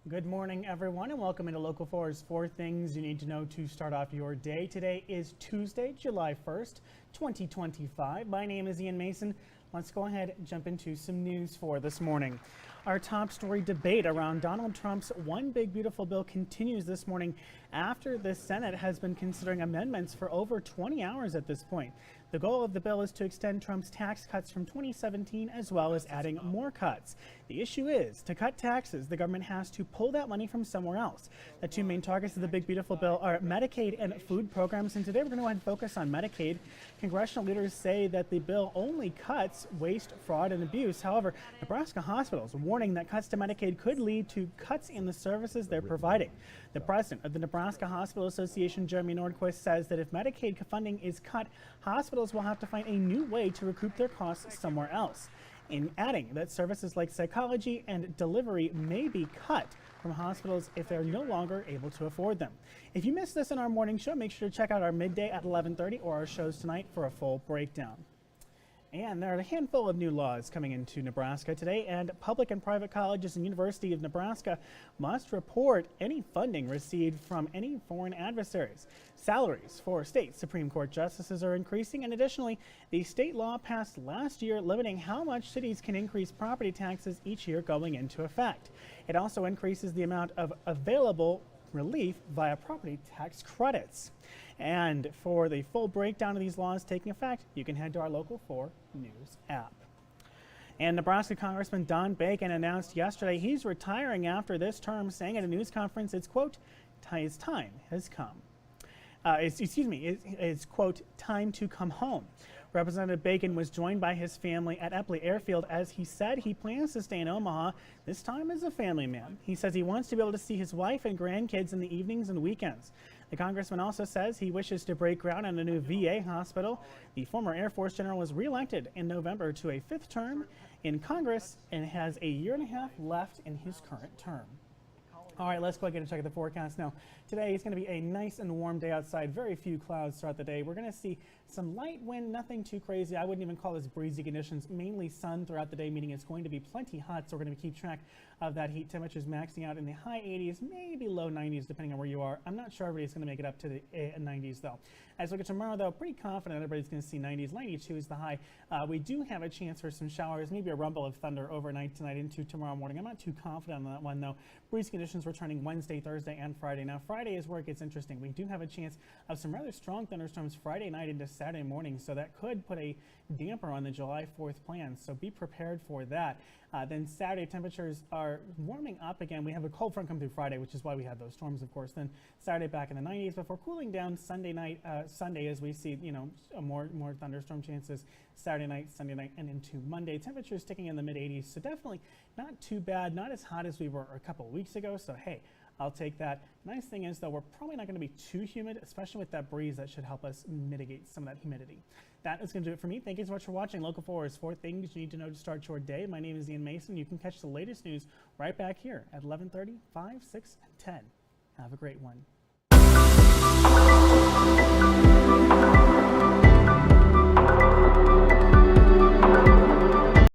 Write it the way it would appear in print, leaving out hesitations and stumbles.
Good morning, everyone, and welcome into Local 4's 4 Things You Need to Know to Start Off Your Day. Today is Tuesday, July 1st, 2025. My name is Ian Mason. Let's go ahead and jump into some news for this morning. Our top story debate around Donald Trump's One Big Beautiful Bill continues this morning after the Senate has been considering amendments for over 20 hours at this point. The goal of the bill is to extend Trump's tax cuts from 2017 as well as adding more cuts. The issue is, to cut taxes, the government has to pull that money from somewhere else. The two main targets of the Big Beautiful Bill are Medicaid and food programs, and today we're going to go ahead and focus on Medicaid. Congressional leaders say that the bill only cuts waste, fraud, and abuse. However, Nebraska hospitals warning that cuts to Medicaid could lead to cuts in the services they're providing. The president of the Nebraska Hospital Association, Jeremy Nordquist, says that if Medicaid funding is cut, hospitals will have to find a new way to recoup their costs somewhere else. In adding that services like psychology and delivery may be cut from hospitals if they're no longer able to afford them. If you missed this in our morning show, make sure to check out our midday at 11:30 or our shows tonight for a full breakdown. And there are a handful of new laws coming into Nebraska today, and public and private colleges and University of Nebraska must report any funding received from any foreign adversaries. Salaries for state Supreme Court justices are increasing, and additionally, the state law passed last year limiting how much cities can increase property taxes each year going into effect. It also increases the amount of available relief via property tax credits. And for the full breakdown of these laws taking effect, you can head to our Local 4 News app. And Nebraska Congressman Don Bacon announced yesterday he's retiring after this term, saying at a news conference, it's, quote, his time has come. It's, quote, time to come home. Representative Bacon was joined by his family at Epley Airfield as he said he plans to stay in Omaha, this time as a family man. He says he wants to be able to see his wife and grandkids in the evenings and weekends. The congressman also says he wishes to break ground on a new VA hospital. The former Air Force general was reelected in November to a 5th term in Congress and has a year and a half left in his current term. All right, let's go ahead and check the forecast now. Today is going to be a nice and warm day outside. Very few clouds throughout the day. We're going to see some light wind, nothing too crazy. I wouldn't even call this breezy conditions. Mainly sun throughout the day, meaning it's going to be plenty hot. So we're going to keep track of that heat. Temperatures maxing out in the high 80s, maybe low 90s, depending on where you are. I'm not sure everybody's going to make it up to the 90s, though. As we look at tomorrow, though, pretty confident everybody's going to see 90s. 92 is the high. We do have a chance for some showers, maybe a rumble of thunder overnight tonight into tomorrow morning. I'm not too confident on that one, though. Breezy conditions returning Wednesday, Thursday, and Friday. Now, Friday is where it gets interesting. We do have a chance of some rather strong thunderstorms Friday night into Saturday morning, so that could put a damper on the July 4th plans, so be prepared for that. Then Saturday, temperatures are warming up again. We have a cold front come through Friday, which is why we had those storms, of course. Then Saturday back in the 90s before cooling down Sunday night, Sunday, as we see, more thunderstorm chances Saturday night, Sunday night, and into Monday. Temperatures sticking in the mid 80s, so definitely not too bad, not as hot as we were a couple of weeks ago. So hey, I'll take that. Nice thing is, though, we're probably not going to be too humid, especially with that breeze. That should help us mitigate some of that humidity. That is going to do it for me. Thank you so much for watching Local 4's 4 Things You Need to Know to Start Your Day. My name is Ian Mason. You can catch the latest news right back here at 11:30, 5, 6, and 10. Have a great one.